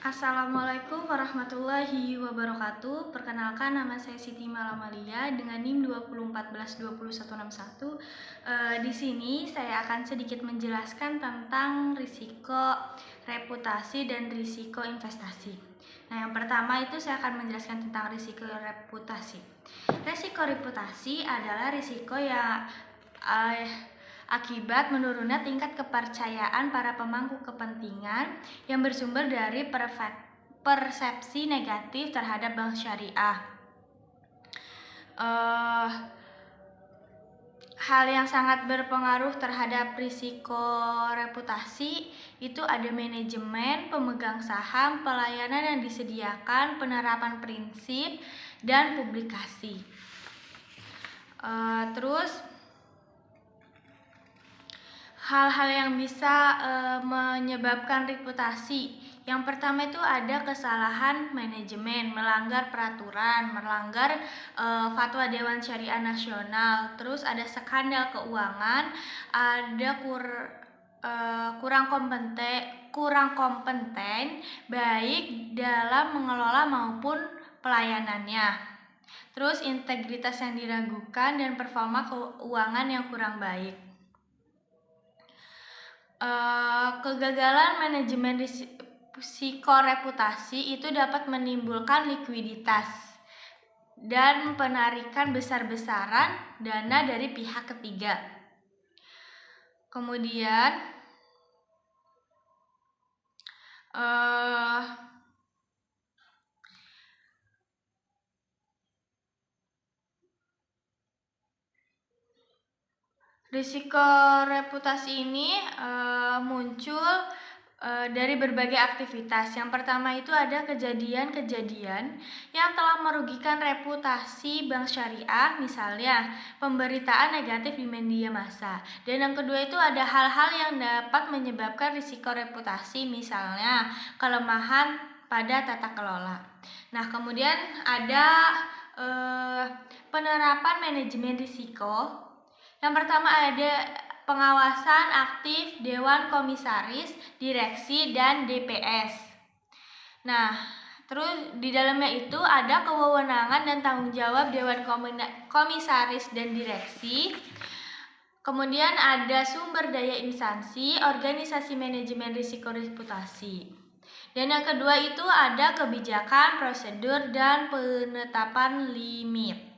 Assalamualaikum warahmatullahi wabarakatuh. Perkenalkan, nama saya Siti Malamalia dengan NIM 2014-20161. Di sini saya akan sedikit menjelaskan tentang risiko reputasi dan risiko investasi. Nah, yang pertama itu saya akan menjelaskan tentang risiko reputasi. Risiko reputasi adalah risiko yang akibat menurunnya tingkat kepercayaan para pemangku kepentingan yang bersumber dari persepsi negatif terhadap bank syariah. Hal yang sangat berpengaruh terhadap risiko reputasi itu ada manajemen, pemegang saham, pelayanan yang disediakan, penerapan prinsip, dan publikasi. Terus hal-hal yang bisa menyebabkan reputasi. Yang pertama itu ada kesalahan manajemen, melanggar peraturan, melanggar fatwa Dewan Syariah Nasional. Terus ada skandal keuangan, ada kurang kompeten baik dalam mengelola maupun pelayanannya. Terus integritas yang diragukan dan performa keuangan yang kurang baik. Kegagalan manajemen risiko reputasi itu dapat menimbulkan likuiditas dan penarikan besar-besaran dana dari pihak ketiga. Kemudian risiko reputasi ini muncul dari berbagai aktivitas. Yang pertama itu ada kejadian-kejadian yang telah merugikan reputasi bank syariah, misalnya pemberitaan negatif di media massa. Dan yang kedua itu ada hal-hal yang dapat menyebabkan risiko reputasi, misalnya kelemahan pada tata kelola. Nah, kemudian ada penerapan manajemen risiko. Yang pertama ada pengawasan aktif Dewan Komisaris, Direksi, dan DPS. Nah, terus di dalamnya itu ada kewenangan dan tanggung jawab Dewan Komisaris dan Direksi. Kemudian ada sumber daya instansi, organisasi manajemen risiko reputasi. Dan yang kedua itu ada kebijakan, prosedur, dan penetapan limit.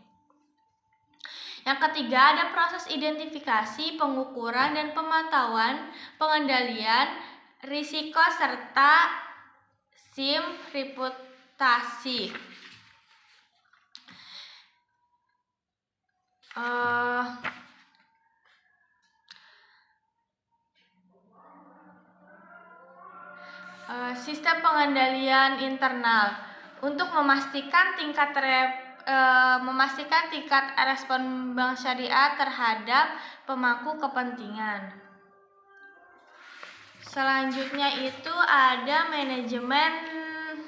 Yang ketiga ada proses identifikasi, pengukuran, dan pemantauan pengendalian risiko serta SIM reputasi. Sistem pengendalian internal untuk memastikan tingkat respon bank syariah terhadap pemangku kepentingan. Selanjutnya itu ada manajemen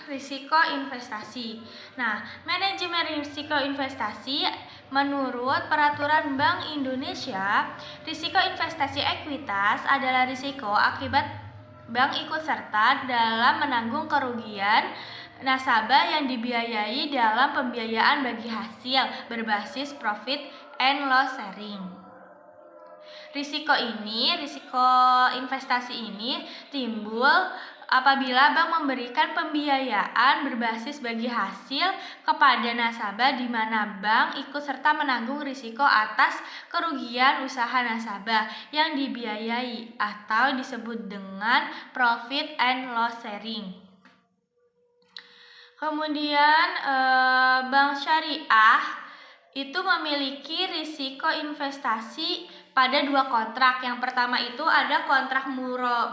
risiko investasi. Nah, manajemen risiko investasi menurut peraturan Bank Indonesia, risiko investasi ekuitas adalah risiko akibat bank ikut serta dalam menanggung kerugian nasabah yang dibiayai dalam pembiayaan bagi hasil berbasis profit and loss sharing. Risiko investasi ini timbul apabila bank memberikan pembiayaan berbasis bagi hasil kepada nasabah di mana bank ikut serta menanggung risiko atas kerugian usaha nasabah yang dibiayai atau disebut dengan profit and loss sharing. Kemudian bank syariah itu memiliki risiko investasi pada dua kontrak. Yang pertama itu ada kontrak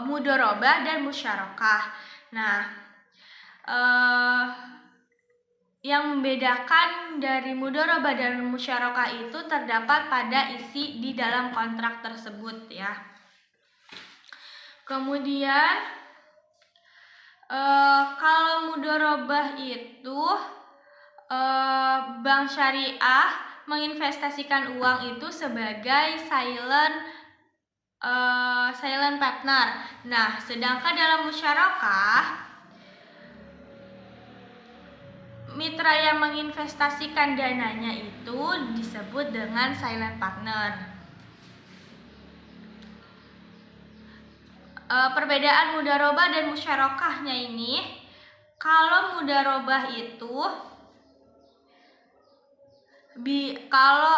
mudharabah dan musyarakah. Nah, yang membedakan dari mudharabah dan musyarakah itu terdapat pada isi di dalam kontrak tersebut ya. Kemudian kalau mudharabah itu bank syariah menginvestasikan uang itu sebagai silent partner. Nah, sedangkan dalam musyarakah mitra yang menginvestasikan dananya itu disebut dengan silent partner. Perbedaan mudharabah dan musyarakahnya ini, kalau mudharabah itu kalau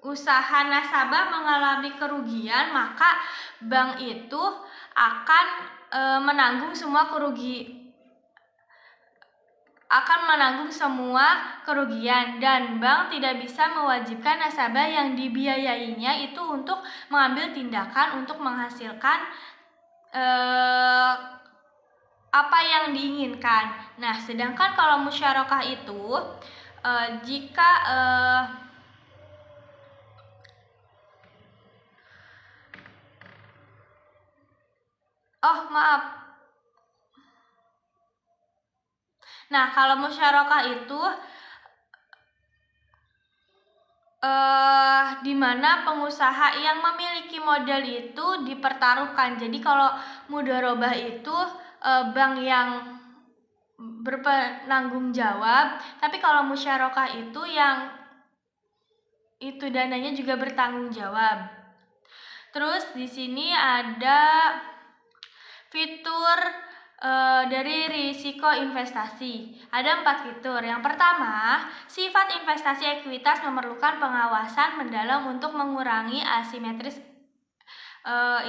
usaha nasabah mengalami kerugian, maka bank itu akan menanggung semua kerugian, dan bank tidak bisa mewajibkan nasabah yang dibiayainya itu untuk mengambil tindakan untuk menghasilkan apa yang diinginkan. Nah, sedangkan kalau musyarakah itu jika Nah, kalau musyarakah itu di mana pengusaha yang memiliki modal itu dipertaruhkan. Jadi kalau mudharabah itu bank yang berpenanggung jawab, tapi kalau musyarakah itu yang itu dananya juga bertanggung jawab. Terus di sini ada fitur dari risiko investasi. Ada 4 fitur. Yang pertama, sifat investasi ekuitas memerlukan pengawasan mendalam untuk mengurangi asimetris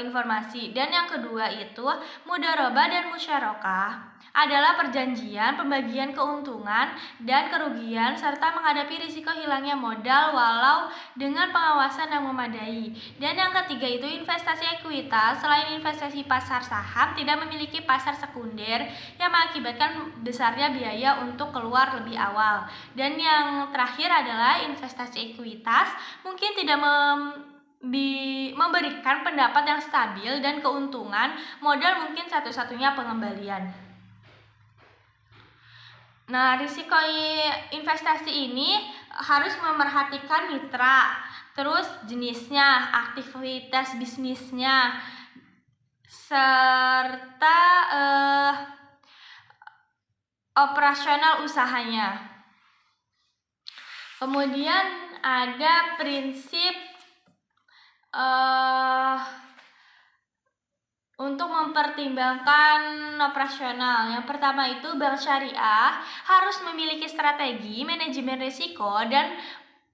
informasi. Dan yang kedua itu, mudharabah dan musyarakah adalah perjanjian pembagian keuntungan dan kerugian serta menghadapi risiko hilangnya modal walau dengan pengawasan yang memadai. Dan yang ketiga itu investasi ekuitas. Selain investasi pasar saham, tidak memiliki pasar sekunder yang mengakibatkan besarnya biaya untuk keluar lebih awal. Dan yang terakhir adalah investasi ekuitas mungkin tidak memberikan pendapat yang stabil dan keuntungan modal mungkin satu-satunya pengembalian. Nah, risiko investasi ini harus memerhatikan mitra, terus jenisnya, aktivitas bisnisnya, serta operasional usahanya. Kemudian ada prinsip untuk mempertimbangkan operasional. Yang pertama itu bank syariah harus memiliki strategi manajemen risiko dan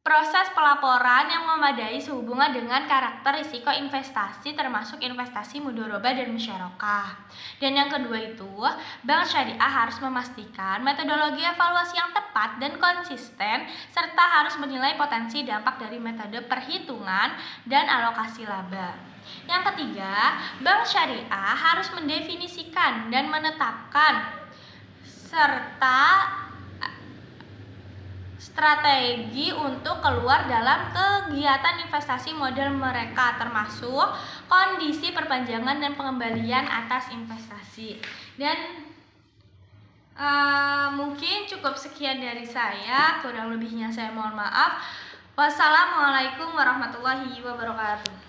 proses pelaporan yang memadai sehubungan dengan karakter risiko investasi termasuk investasi mudharabah dan musyarakah. Dan yang kedua itu, bank syariah harus memastikan metodologi evaluasi yang tepat dan konsisten serta harus menilai potensi dampak dari metode perhitungan dan alokasi laba. Yang ketiga, bank syariah harus mendefinisikan dan menetapkan serta strategi untuk keluar dalam kegiatan investasi modal mereka, termasuk kondisi perpanjangan dan pengembalian atas investasi. Dan mungkin cukup sekian dari saya, kurang lebihnya saya mohon maaf. Wassalamualaikum warahmatullahi wabarakatuh.